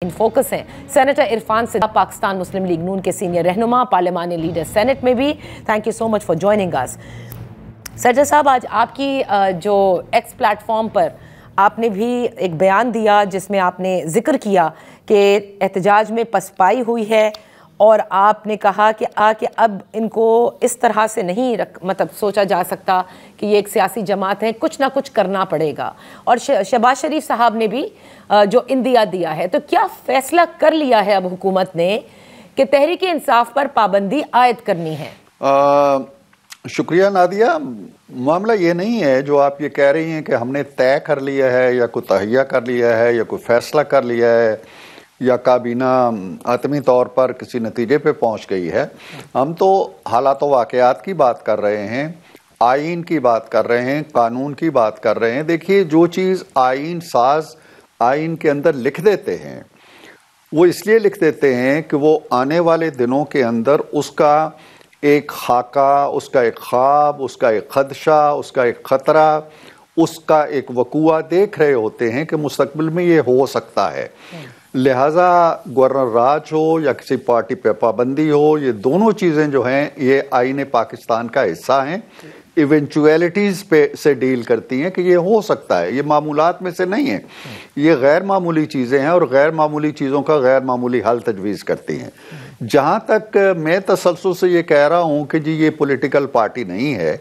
इन focus हैं senator Irfan Siddiqui, Pakistan Muslim League Noon के senior रहनुमा, पार्लिमानी लीडर सेनेट में भी। Thank you so much for joining us. Sajjad साहब, आज आपकी जो एक्स प्लेटफॉर्म पर आपने भी एक बयान दिया जिसमें आपने जिक्र किया कि एहतजाज में पसपाई हुई है और आपने कहा कि अब इनको इस तरह से नहीं मतलब सोचा जा सकता कि ये एक सियासी जमात है, कुछ ना कुछ करना पड़ेगा। और शहबाज शरीफ साहब ने भी जो इंदिया दिया है, तो क्या फैसला कर लिया है अब हुकूमत ने कि तहरीक इंसाफ पर पाबंदी आयद करनी है? शुक्रिया नादिया। मामला ये नहीं है जो आप ये कह रही हैं कि हमने तय कर लिया है या कोई तहैया कर लिया है या कोई फैसला कर लिया है या काबीना आतमी तौर पर किसी नतीजे पे पहुंच गई है। हम तो हालात व वाक़यात की बात कर रहे हैं, आइन की बात कर रहे हैं, कानून की बात कर रहे हैं। देखिए, जो चीज़ आइन साज आइन के अंदर लिख देते हैं वो इसलिए लिख देते हैं कि वो आने वाले दिनों के अंदर उसका एक खाका, उसका एक ख्वाब, उसका एक खदशा, उसका एक ख़तरा, उसका एक वकूआ देख रहे होते हैं कि मुस्तकबिल में ये हो सकता है। लिहाजा गवर्नर राज हो या किसी पार्टी पे पाबंदी हो, ये दोनों चीज़ें जो हैं ये आईन पाकिस्तान का हिस्सा हैं। इवेंचुअलिटीज़ पे से डील करती हैं कि ये हो सकता है, ये मामूलात में से नहीं है, ये गैर मामूली चीज़ें हैं और गैर मामूली चीज़ों का गैर मामूली हल तजवीज़ करती हैं। जहाँ तक मैं तसलसल से ये कह रहा हूँ कि जी ये पॉलिटिकल पार्टी नहीं है,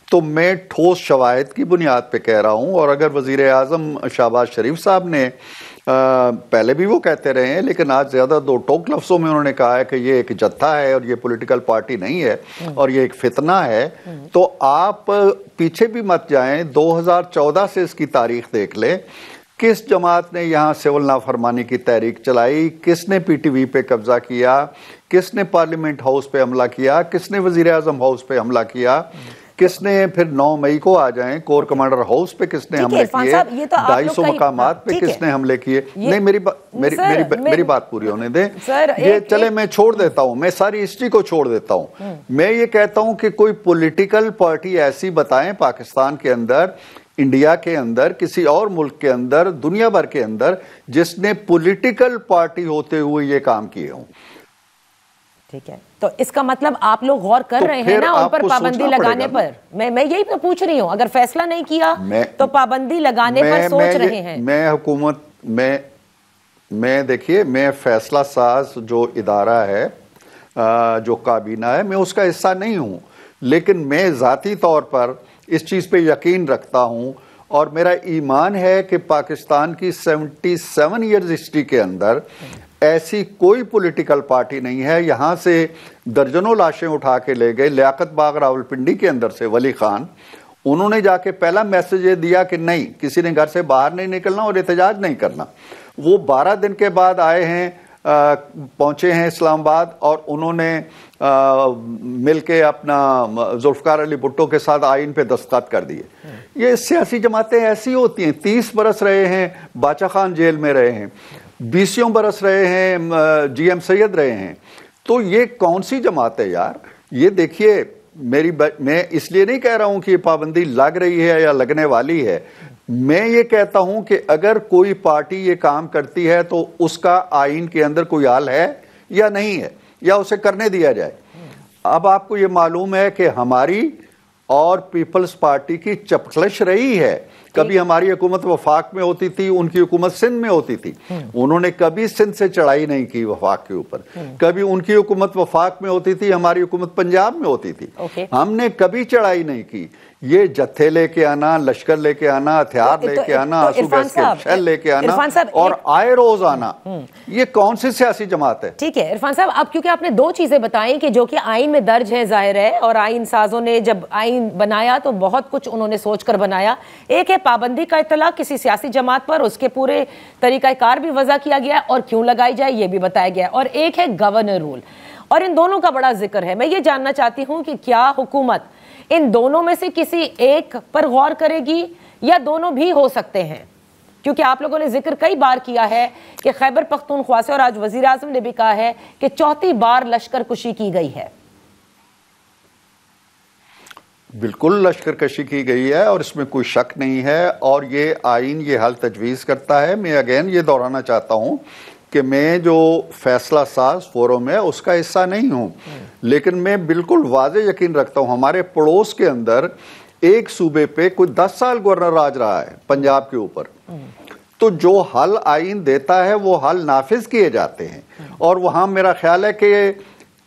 तो मैं ठोस शवाहिद की बुनियाद पे कह रहा हूँ। और अगर वज़ीर आज़म शहबाज शरीफ साहब ने पहले भी वो कहते रहे हैं, लेकिन आज ज़्यादा दो टोक लफ्ज़ों में उन्होंने कहा है कि ये एक जत्था है और ये पॉलिटिकल पार्टी नहीं है और ये एक फितना है, तो आप पीछे भी मत जाएं, 2014 से इसकी तारीख देख लें। किस जमात ने यहाँ सिविल नाफरमानी की तहरीक चलाई, किसने पीटीवी पे कब्जा किया, किसने पार्लियामेंट हाउस पे हमला किया, किसने वज़ीर आज़म हाउस पे हमला किया, किसने फिर 9 मई को आ जाएं कोर कमांडर हाउस पे किसने हमले किए, 250 मकामात पे किसने हमले किए। नहीं, मेरी बात पूरी होने दें। ये चले, मैं छोड़ देता हूं, मैं सारी हिस्ट्री को छोड़ देता हूं। मैं ये कहता हूं कि कोई पॉलिटिकल पार्टी ऐसी बताएं पाकिस्तान के अंदर, इंडिया के अंदर, किसी और मुल्क के अंदर, दुनिया भर के अंदर, जिसने पॉलिटिकल पार्टी होते हुए ये काम किए हों। ठीक है, तो इसका मतलब आप लोग गौर कर रहे हैं ना उन पर पाबंदी लगाने पर? मैं यही तो पूछ रही हूँ, अगर फैसला नहीं किया तो पाबंदी लगाने पर सोच रहे हैं? मैं हुकूमत मैं देखिए, मैं फैसला साज जो इदारा है, जो काबीना है, मैं उसका हिस्सा नहीं हूँ, लेकिन मैं ज़ाती तौर पर इस चीज़ पे यकीन रखता हूँ और मेरा ईमान है कि पाकिस्तान की 77 ईयर्स हिस्ट्री के अंदर ऐसी कोई पॉलिटिकल पार्टी नहीं है। यहाँ से दर्जनों लाशें उठा के ले गए लियाकत बाग रावलपिंडी के अंदर से वली खान, उन्होंने जाके पहला मैसेज ये दिया कि नहीं, किसी ने घर से बाहर नहीं निकलना और एहतजाज नहीं करना। वो 12 दिन के बाद आए हैं, पहुंचे हैं इस्लामाबाद और उन्होंने मिलके अपना जुल्फकार अली भुट्टो के साथ आइन पे दस्तखत कर दिए। ये सियासी जमातें ऐसी होती हैं। 30 बरस रहे हैं, बाचा खान जेल में रहे हैं, 20 बरस रहे हैं, जीएम सैयद रहे हैं, तो ये कौन सी जमात है यार? ये देखिए, मैं इसलिए नहीं कह रहा हूं कि ये पाबंदी लग रही है या लगने वाली है। मैं ये कहता हूं कि अगर कोई पार्टी ये काम करती है तो उसका आइन के अंदर कोई हाल है या नहीं है, या उसे करने दिया जाए। अब आपको ये मालूम है कि हमारी और पीपल्स पार्टी की चपखलश रही है। कभी हमारी हुकूमत वफाक में होती थी, उनकी हुकूमत सिंध में होती थी, उन्होंने कभी सिंध से चढ़ाई नहीं की वफाक के ऊपर। कभी उनकी हुकूमत वफाक में होती थी, हमारी हुकूमत पंजाब में होती थी, हमने कभी चढ़ाई नहीं की। ये जत्थे लेके आना, लश्कर लेके आना, हथियार लेके आना, आंसू गैस के शेल लेके आना और आए रोज आना, ये कौन सी सियासी जमात है? ठीक है इरफान साहब, अब क्योंकि आपने दो चीजें बताई कि जो कि आइन में दर्ज है, जाहिर है, और आइन साजों ने जब आइन बनाया तो बहुत कुछ उन्होंने सोचकर बनाया। एक है पाबंदी का इत्तलाक किसी सियासी जमात पर, उसके पूरे तरीकाकार भी वजह किया गया और क्यों लगाई जाए ये भी बताया गया, और एक है गवर्नर रूल, और इन दोनों का बड़ा जिक्र है। मैं ये जानना चाहती हूं कि क्या हुकूमत इन दोनों में से किसी एक पर गौर करेगी या दोनों भी हो सकते हैं? क्योंकि आप लोगों ने जिक्र कई बार किया है कि खैबर पख्तूनख्वा से, और आज वजीर आज़म ने भी कहा है कि चौथी बार लश्कर कशी की गई है। बिल्कुल लश्कर कशी की गई है और इसमें कोई शक नहीं है, और ये आइन ये हल तजवीज़ करता है। मैं अगेन ये दोहराना चाहता हूँ कि मैं जो फैसला साज फोरम है उसका हिस्सा नहीं हूं, लेकिन मैं बिल्कुल वाज़े यकीन रखता हूं हमारे पड़ोस के अंदर एक सूबे पे कोई 10 साल गवर्नर राज रहा है पंजाब के ऊपर, तो जो हल आइन देता है वो हल नाफिज किए जाते हैं। और वहां मेरा ख्याल है कि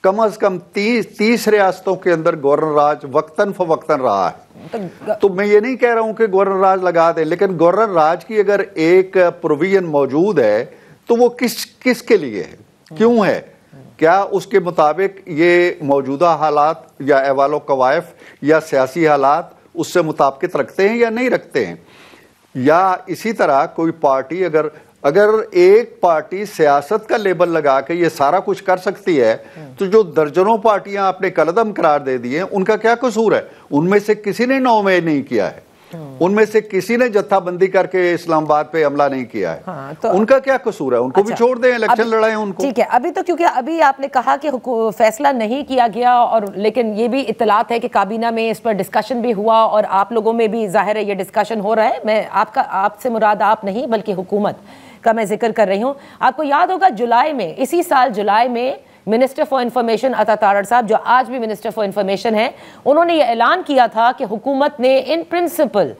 कम से कम 30 रियासतों के अंदर गवर्नर राज वक्तन फवक्तन रहा है। तो मैं ये नहीं कह रहा हूं कि गवर्नर राज लगा दे, लेकिन गवर्नर राज की अगर एक प्रोविजन मौजूद है तो वो किसके लिए है, क्यों है, क्या उसके मुताबिक ये मौजूदा हालात या अहवालो कवायफ या सियासी हालात उससे मुताबिकत रखते हैं या नहीं रखते हैं। या इसी तरह कोई पार्टी अगर एक पार्टी सियासत का लेबल लगा के ये सारा कुछ कर सकती है, तो जो दर्जनों पार्टियां आपने कलदम करार दे दी हैं उनका क्या कसूर है। उनमें से किसी ने 9 मई नहीं किया है, उनमें से किसी ने जत्थाबंदी करके इस्लामाबाद पे हमला नहीं किया है। हाँ, तो उनका क्या कसूर है, उनको भी छोड़ दें, इलेक्शन लड़ाएं उनको। ठीक है, अभी तो क्योंकि अभी आपने कहा कि फैसला नहीं किया गया, और लेकिन ये भी इत्तलात है कि काबीना में इस पर डिस्कशन भी हुआ और आप लोगों में भी जाहिर है ये डिस्कशन हो रहा है। मैं आपसे मुराद आप नहीं बल्कि हुकूमत का मैं जिक्र कर रही हूँ। आपको याद होगा जुलाई में, इसी साल जुलाई में मिनिस्टर फॉर इंफॉर्मेशन अता तारड़ साहब, जो आज भी मिनिस्टर फॉर इंफॉर्मेशन है, उन्होंने ये ऐलान किया था कि हुकूमत ने इन प्रिंसिपल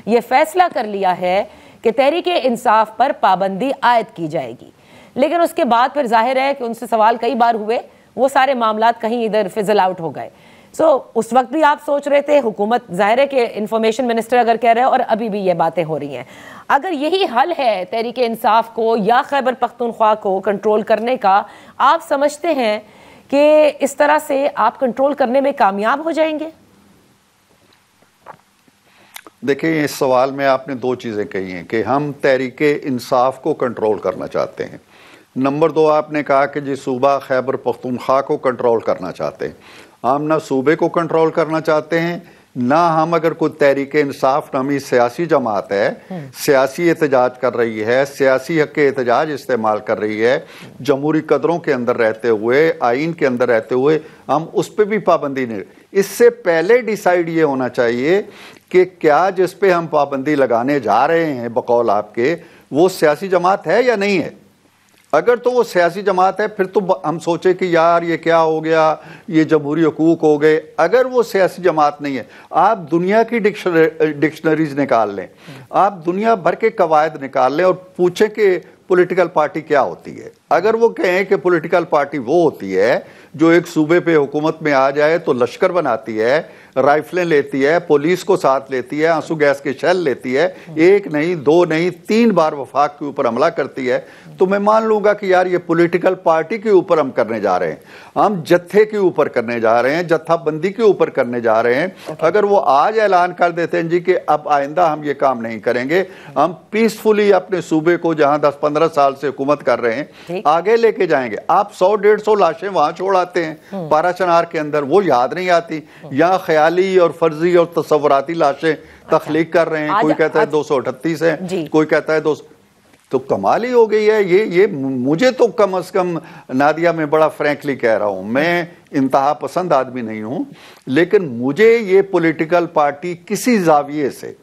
ये फैसला कर लिया है कि तहरीक इंसाफ पर पाबंदी आयद की जाएगी। लेकिन उसके बाद फिर जाहिर है कि उनसे सवाल कई बार हुए, वो सारे मामलात कहीं इधर फिजल आउट हो गए। उस वक्त भी आप सोच रहे थे, हुकूमत जाहिर है कि इंफॉर्मेशन मिनिस्टर अगर कह रहे हैं, और अभी भी ये बातें हो रही हैं। अगर यही हल है तहरीक इंसाफ को या खैबर पख्तूनख्वा को कंट्रोल करने का, आप समझते हैं कि इस तरह से आप कंट्रोल करने में कामयाब हो जाएंगे? देखिए, इस सवाल में आपने 2 चीज़ें कही हैं कि हम तहरीक इंसाफ को कंट्रोल करना चाहते हैं। नंबर 2, आपने कहा कि जी सूबा खैबर पख्तूनख्वा को कंट्रोल करना चाहते हैं। हम ना सूबे को कंट्रोल करना चाहते हैं, ना हम अगर कोई तहरीक इंसाफ नामी सियासी जमात है, सियासी एहतजाज कर रही है, सियासी हक के एहतजाज इस्तेमाल कर रही है, जमहूरी कदरों के अंदर रहते हुए, आइन के अंदर रहते हुए, हम उस पर भी पाबंदी नहीं। इससे पहले डिसाइड ये होना चाहिए कि क्या जिस पे हम पाबंदी लगाने जा रहे हैं बकौल आपके, वो सियासी जमात है या नहीं है। अगर तो वो सियासी जमात है फिर तो हम सोचे कि यार ये क्या हो गया, ये जमहूरी हकूक हो गए। अगर वो सियासी जमात नहीं है, आप दुनिया की डिक्शनरीज निकाल लें, आप दुनिया भर के कवायद निकाल लें और पूछें कि पॉलिटिकल पार्टी क्या होती है। अगर वो कहें कि पॉलिटिकल पार्टी वो होती है जो एक सूबे पे हुकूमत में आ जाए तो लश्कर बनाती है, राइफलें लेती है, पुलिस को साथ लेती है, आंसू गैस के शेल लेती है, 1 नहीं 2 नहीं 3 बार वफाक के ऊपर हमला करती है, तो मैं मान लूंगा कि यार ये पॉलिटिकल पार्टी के ऊपर हम करने जा रहे हैं, हम जत्थे के ऊपर करने जा रहे हैं, जत्थाबंदी के ऊपर करने जा रहे हैं। अगर वो आज ऐलान कर देते हैं जी कि अब आइंदा हम ये काम नहीं करेंगे, हम पीसफुली अपने सूबे को जहां 10-15 साल से हुकूमत कर रहे हैं आगे लेके जाएंगे। आप 100-150 लाशें वहां छोड़ आते हैं पाराचनार के अंदर, वो याद नहीं आती। यहाँ ख्याली और फर्जी और तस्वुराती लाशें तख्लीक कर रहे हैं। कोई कहता है 238 है, कोई कहता है 200। तो कमाल ही हो गई है ये मुझे तो कम से कम नादिया, में बड़ा फ्रैंकली कह रहा हूं, मैं इंतहा पसंद आदमी नहीं हूं, लेकिन मुझे ये पॉलिटिकल पार्टी किसी जाविये से,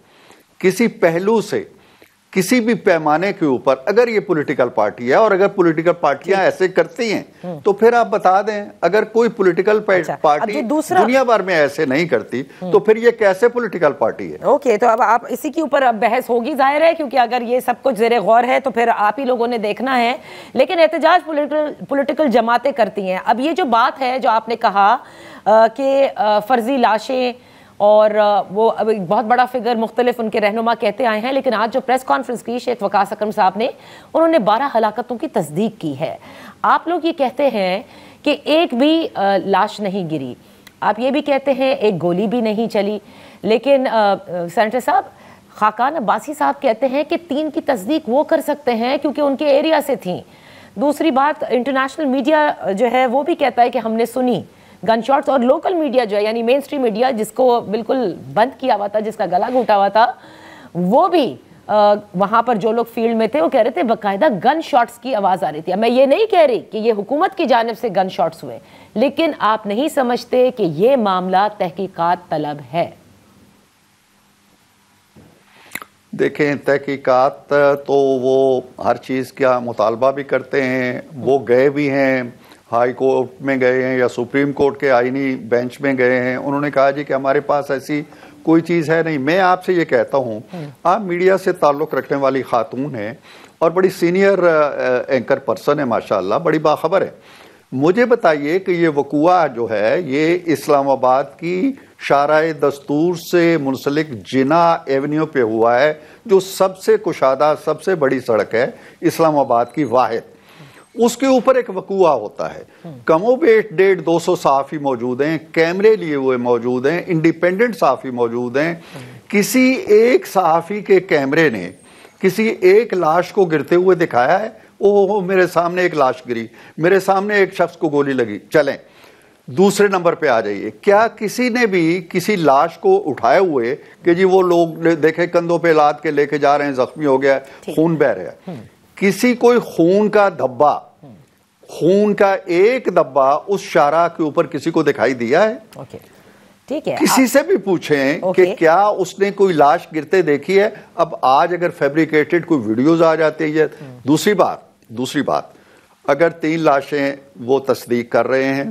किसी पहलू से, किसी भी पैमाने के ऊपर, अगर ये पॉलिटिकल पार्टी है और अगर पॉलिटिकल पार्टियां ऐसे करती हैं तो फिर आप बता दें। अगर कोई पॉलिटिकल पार्टी दुनिया भर में ऐसे नहीं करती तो फिर ये कैसे पॉलिटिकल पार्टी है। ओके, तो अब आप इसी के ऊपर अब बहस होगी, जाहिर है, क्योंकि अगर ये सब कुछ ज़ेरे गौर है तो फिर आप ही लोगों ने देखना है। लेकिन एहतजाज पॉलिटिकल जमातें करती हैं। अब ये जो बात है जो आपने कहा कि फर्जी लाशें, और वो अब एक बहुत बड़ा फिगर मुख्तलिफ उनके रहनुमा कहते आए हैं, लेकिन आज जो प्रेस कॉन्फ्रेंस की शेख वकास अकरम साहब ने, उन्होंने 12 हलाकतों की तस्दीक की है। आप लोग ये कहते हैं कि एक भी लाश नहीं गिरी, आप ये भी कहते हैं एक गोली भी नहीं चली, लेकिन सेनेटर साहब खाकान अब्बासी साहब कहते हैं कि 3 की तस्दीक वो कर सकते हैं क्योंकि उनके एरिया से थी। दूसरी बात, इंटरनेशनल मीडिया जो है वो भी कहता है कि हमने सुनी गन शॉट्स, और लोकल मीडिया जो है यानी मेन स्ट्रीम मीडिया जिसको बिल्कुल बंद किया हुआ था, जिसका गला घुटा हुआ था, वो भी वहाँ पर जो लोग फील्ड में थे वो कह रहे थे बाकायदा गन शॉट्स की आवाज़ आ रही थी। मैं ये नहीं कह रही कि ये हुकूमत की जानिब से गन शॉट्स हुए, लेकिन आप नहीं समझते कि ये मामला तहकीकात तलब है? देखें, तहकीकात तो वो हर चीज़ का मुतालबा भी करते हैं, वो गए भी हैं, हाई कोर्ट में गए हैं या सुप्रीम कोर्ट के आईनी बेंच में गए हैं। उन्होंने कहा जी कि हमारे पास ऐसी कोई चीज़ है नहीं। मैं आपसे ये कहता हूँ, आप मीडिया से ताल्लुक़ रखने वाली खातून हैं और बड़ी सीनियर एंकर पर्सन है, माशाल्लाह, बड़ी बाखबर है। मुझे बताइए कि ये वक़ूआ जो है ये इस्लामाबाद की शाराए दस्तूर से मुंसलिक जिना एवेन्यू पे हुआ है, जो सबसे कुशादा सबसे बड़ी सड़क है इस्लामाबाद की वाहिद। उसके ऊपर एक वक़ूआ होता है, कमोबेश 150-200 सहाफ़ी मौजूद हैं, कैमरे लिए हुए मौजूद हैं, इंडिपेंडेंट सहाफ़ी मौजूद हैं। किसी एक सहाफ़ी के कैमरे ने किसी एक लाश को गिरते हुए दिखाया है? ओहो, मेरे सामने एक लाश गिरी, मेरे सामने एक शख्स को गोली लगी। चलें दूसरे नंबर पे आ जाइए, क्या किसी ने भी किसी लाश को उठाए हुए कि जी वो लोग देखे कंधों पे लाद के लेके जा रहे हैं, जख्मी हो गया, खून बह रहा है, किसी कोई खून का धब्बा, खून का एक धब्बा उस शारा के ऊपर किसी को दिखाई दिया है? ठीक है, किसी से भी पूछें कि क्या उसने कोई लाश गिरते देखी है? अब आज अगर फैब्रिकेटेड कोई वीडियोस आ जाती है। दूसरी बात, अगर 3 लाशें वो तस्दीक कर रहे हैं,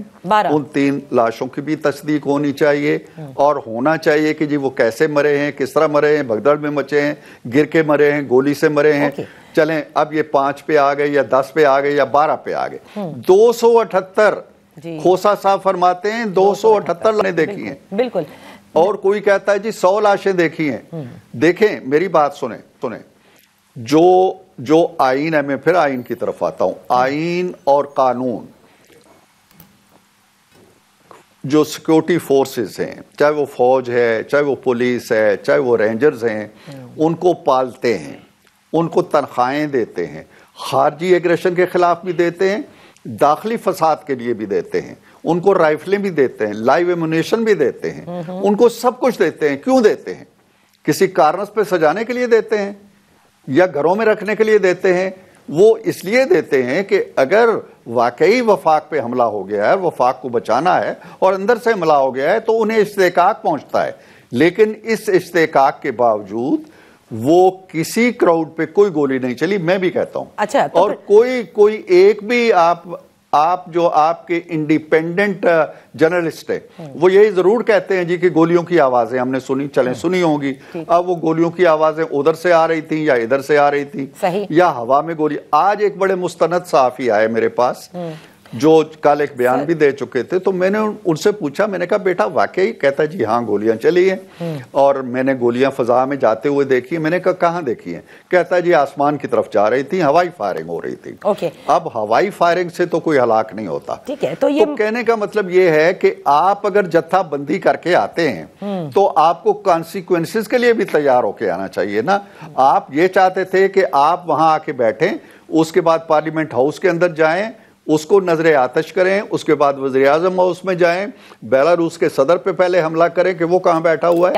उन 3 लाशों की भी तस्दीक होनी चाहिए और होना चाहिए कि जी वो कैसे मरे हैं, किस तरह मरे हैं, भगदड़ में मचे हैं, गिर के मरे हैं, गोली से मरे हैं। चलें अब ये 5 पे आ गए या 10 पे आ गए या 12 पे आ गए। 278 खोसा साहब फरमाते हैं 278 लाशें देखी हैं। बिल्कुल। और कोई कहता है जी 100 लाशें देखी हैं। देखें, मेरी बात सुने, जो आईन है, मैं फिर आईन की तरफ आता हूं। आईन और कानून, जो सिक्योरिटी फोर्सेस हैं, चाहे वो फौज है, चाहे वो पुलिस है, चाहे वो रेंजर्स हैं, उनको पालते हैं, उनको तनख्वाहें देते हैं, खारजी एग्रेशन के खिलाफ भी देते हैं, दाखिली फसाद के लिए भी देते हैं, उनको राइफलें भी देते हैं, लाइव एमुनेशन भी देते हैं, उनको सब कुछ देते हैं। क्यों देते हैं? किसी कारणस पे सजाने के लिए देते हैं या घरों में रखने के लिए देते हैं? वो इसलिए देते हैं कि अगर वाकई वफाक पे हमला हो गया है, वफाक को बचाना है और अंदर से हमला हो गया है, तो उन्हें इस्तेकाक पहुंचता है। लेकिन इस इस्तेकाक के बावजूद वो किसी क्राउड पे कोई गोली नहीं चली, मैं भी कहता हूं। अच्छा, तो और कोई एक भी आप जो आपके इंडिपेंडेंट जर्नलिस्ट है, वो यही जरूर कहते हैं जी कि गोलियों की आवाजें हमने सुनी, चलें सुनी होंगी। अब वो गोलियों की आवाजें उधर से आ रही थी या इधर से आ रही थी या हवा में गोली। आज एक बड़े मुस्तनद सहाफी आए मेरे पास जो कल एक बयान भी दे चुके थे, तो मैंने उनसे पूछा, मैंने कहा बेटा वाकई? कहता जी हाँ गोलियां चली हैं और मैंने गोलियां फजा में जाते हुए देखी। मैंने कहा कहाँ देखी हैं? कहता जी आसमान की तरफ जा रही थी, हवाई फायरिंग हो रही थी। अब हवाई फायरिंग से तो कोई हलाक नहीं होता। ठीक है, तो ये कहने का मतलब ये है कि आप अगर जत्थाबंदी करके आते हैं तो आपको कॉन्सिक्वेंसेस के लिए भी तैयार होके आना चाहिए ना। आप ये चाहते थे कि आप वहां आके बैठें, उसके बाद पार्लियामेंट हाउस के अंदर जाएं, उसको नजरे आतश करें, उसके बाद वज़ीर-ए-आज़म हाउस में जाएं, बेलारूस के सदर पे पहले हमला करें कि वो कहां बैठा हुआ है।